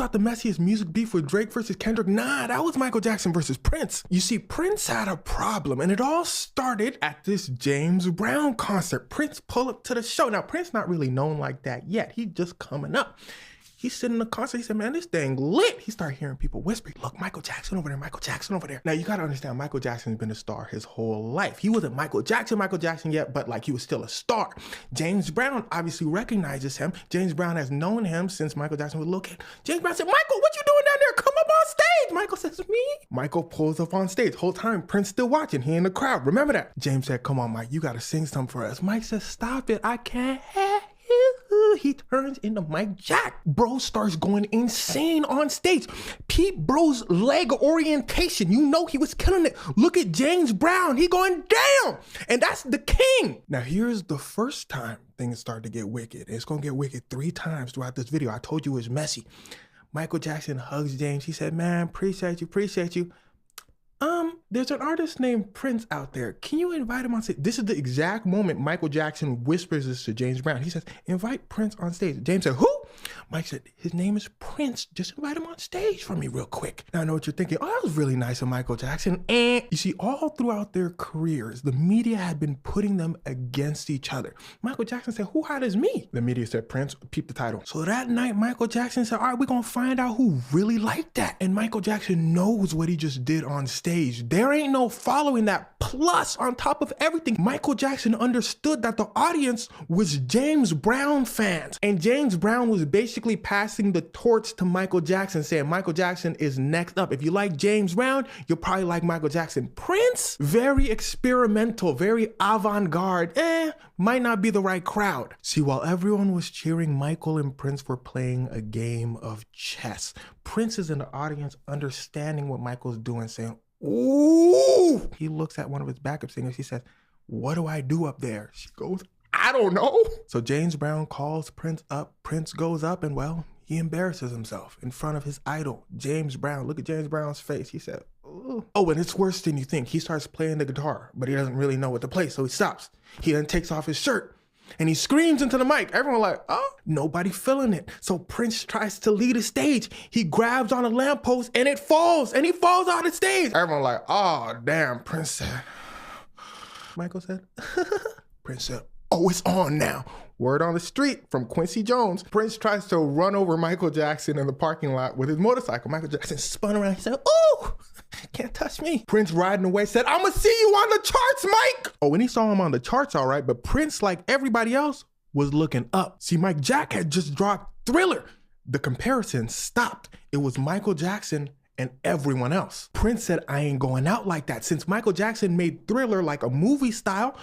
about the messiest music beef with Drake versus Kendrick? Nah, that was Michael Jackson versus Prince. You see, Prince had a problem, and it all started at this James Brown concert. Prince pulled up to the show. Now, Prince not really known like that yet. He just coming up. He's sitting in the concert. He said, man, this thing lit. He started hearing people whispering, look, Michael Jackson over there, Michael Jackson over there. Now, you got to understand, Michael Jackson's been a star his whole life. He wasn't Michael Jackson yet, but like he was still a star. James Brown obviously recognizes him. James Brown has known him since Michael Jackson was a little kid. James Brown said, Michael, what you doing down there? Come up on stage. Michael says, me? Michael pulls up on stage. Whole time, Prince still watching. He in the crowd. Remember that? James said, come on, Mike, you got to sing something for us. Mike says, stop it. I can't. He turns into Mike Jack. Bro starts going insane on stage. Peep bro's leg orientation. You know he was killing it. Look at James Brown. He going down. And that's the king. Now here's the first time things start to get wicked. It's going to get wicked 3 times throughout this video. I told you it was messy. Michael Jackson hugs James. He said, man, appreciate you. There's an artist named Prince out there. Can you invite him on stage? This is the exact moment Michael Jackson whispers this to James Brown. He says, invite Prince on stage. James said, who? Mike said, his name is Prince. Just invite him on stage for me real quick. Now I know what you're thinking. Oh, that was really nice of Michael Jackson. And you see, all throughout their careers, the media had been putting them against each other. Michael Jackson said, who hot is me? The media said, Prince, peep the title. So that night, Michael Jackson said, all right, we're going to find out who really liked that. And Michael Jackson knows what he just did on stage. There ain't no following that. Plus, on top of everything, Michael Jackson understood that the audience was James Brown fans. And James Brown was basically passing the torch to Michael Jackson, saying Michael Jackson is next up. If you like James Brown, you'll probably like Michael Jackson. Prince, very experimental, very avant-garde. Might not be the right crowd. See, while everyone was cheering, Michael and Prince were playing a game of chess. Prince is in the audience understanding what Michael's doing, saying, ooh. He looks at one of his backup singers. He says, what do I do up there? She goes, I don't know. So James Brown calls Prince up. Prince goes up and, well, he embarrasses himself in front of his idol, James Brown. Look at James Brown's face. He said, ooh. Oh, and it's worse than you think. He starts playing the guitar, but he doesn't really know what to play, so he stops. He then takes off his shirt and he screams into the mic. Everyone like, oh, nobody feeling it. So Prince tries to lead a stage. He grabs on a lamppost and it falls, and he falls out of stage. Everyone like, oh, damn, Prince said. Michael said, Prince said, oh, it's on now. Word on the street from Quincy Jones. Prince tries to run over Michael Jackson in the parking lot with his motorcycle. Michael Jackson spun around. He said, ooh, can't touch me. Prince riding away said, I'ma see you on the charts, Mike. Oh, and he saw him on the charts, all right, but Prince, like everybody else, was looking up. See, Mike Jack had just dropped Thriller. The comparison stopped. It was Michael Jackson and everyone else. Prince said, I ain't going out like that. Since Michael Jackson made Thriller like a movie style,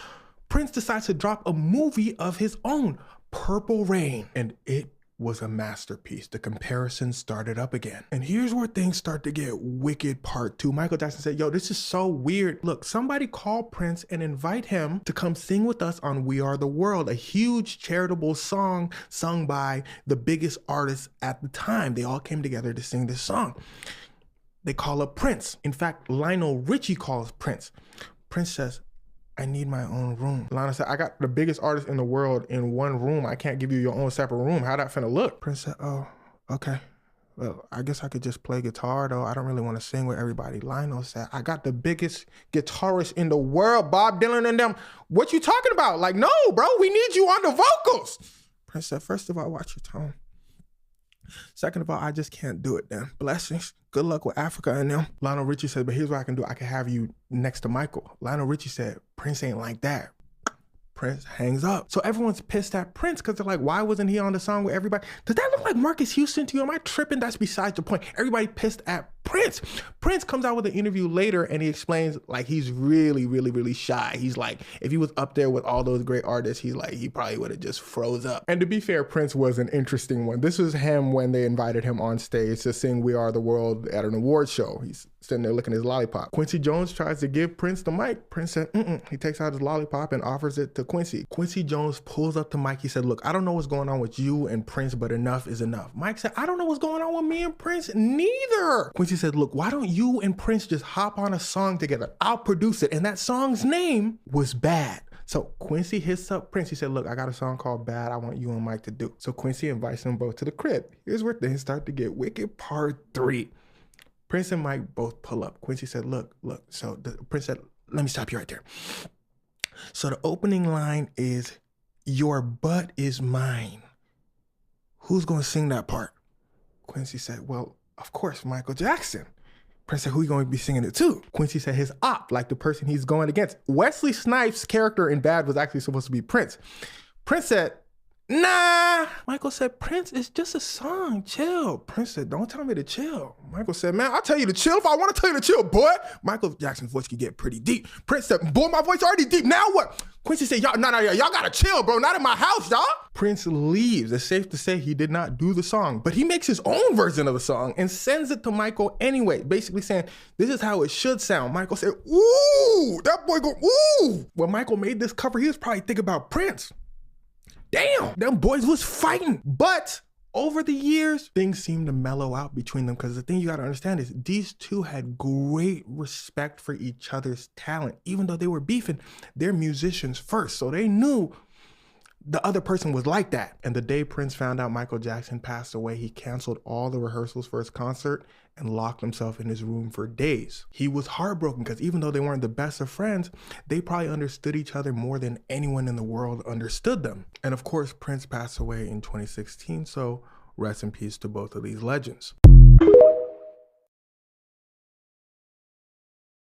Prince decides to drop a movie of his own, Purple Rain, and it was a masterpiece. The comparison started up again. And here's where things start to get wicked part 2. Michael Jackson said, yo, this is so weird. Look, somebody call Prince and invite him to come sing with us on We Are the World, a huge charitable song sung by the biggest artists at the time. They all came together to sing this song. They call up Prince. In fact, Lionel Richie calls Prince. Prince says, I need my own room. Lionel said, I got the biggest artist in the world in one room. I can't give you your own separate room. How that finna look? Prince said, oh, okay. Well, I guess I could just play guitar though. I don't really want to sing with everybody. Lionel said, I got the biggest guitarist in the world, Bob Dylan and them. What you talking about? Like, no, bro, we need you on the vocals. Prince said, first of all, watch your tone. Second of all, I just can't do it then. Blessings. Good luck with Africa and them. Lionel Richie said, but here's what I can do. I can have you next to Michael. Lionel Richie said, Prince ain't like that. Prince hangs up. So everyone's pissed at Prince because they're like, why wasn't he on the song with everybody? Does that look like Marcus Houston to you? Am I tripping? That's besides the point. Everybody pissed at Prince. Prince comes out with an interview later and he explains like he's really, really, really shy. He's like, if he was up there with all those great artists, he's like, he probably would have just froze up. And to be fair, Prince was an interesting one. This was him when they invited him on stage to sing We Are the World at an award show. He's sitting there licking his lollipop. Quincy Jones tries to give Prince the mic. Prince said, He takes out his lollipop and offers it to Quincy. Quincy Jones pulls up the mic. He said, look, I don't know what's going on with you and Prince, but enough is enough. Mike said, I don't know what's going on with me and Prince neither. Quincy said, look, why don't you and Prince just hop on a song together? I'll produce it. And that song's name was Bad. So Quincy hits up Prince. He said, look, I got a song called Bad I want you and Mike to do. So Quincy invites them both to the crib. Here's where things start to get wicked. Part 3. Prince and Mike both pull up. Quincy said, look. So Prince said, let me stop you right there. So the opening line is, your butt is mine. Who's going to sing that part? Quincy said, well, of course, Michael Jackson. Prince said, who you going to be singing it to? Quincy said his op, like the person he's going against. Wesley Snipes' character in Bad was actually supposed to be Prince. Prince said, nah. Michael said, Prince, it's just a song, chill. Prince said, don't tell me to chill. Michael said, man, I'll tell you to chill if I want to tell you to chill, boy. Michael Jackson's voice could get pretty deep. Prince said, boy, my voice already deep, now what? Quincy said, y'all gotta chill, bro, not in my house, y'all. Prince leaves. It's safe to say he did not do the song, but he makes his own version of the song and sends it to Michael anyway, basically saying, this is how it should sound. Michael said, ooh, that boy go, ooh. When Michael made this cover, he was probably thinking about Prince. Damn, them boys was fighting. But over the years, things seemed to mellow out between them, because the thing you gotta understand is these two had great respect for each other's talent. Even though they were beefing, they're musicians first. So they knew the other person was like that. And the day Prince found out Michael Jackson passed away, he canceled all the rehearsals for his concert and locked himself in his room for days. He was heartbroken because even though they weren't the best of friends, they probably understood each other more than anyone in the world understood them. And of course, Prince passed away in 2016, so rest in peace to both of these legends.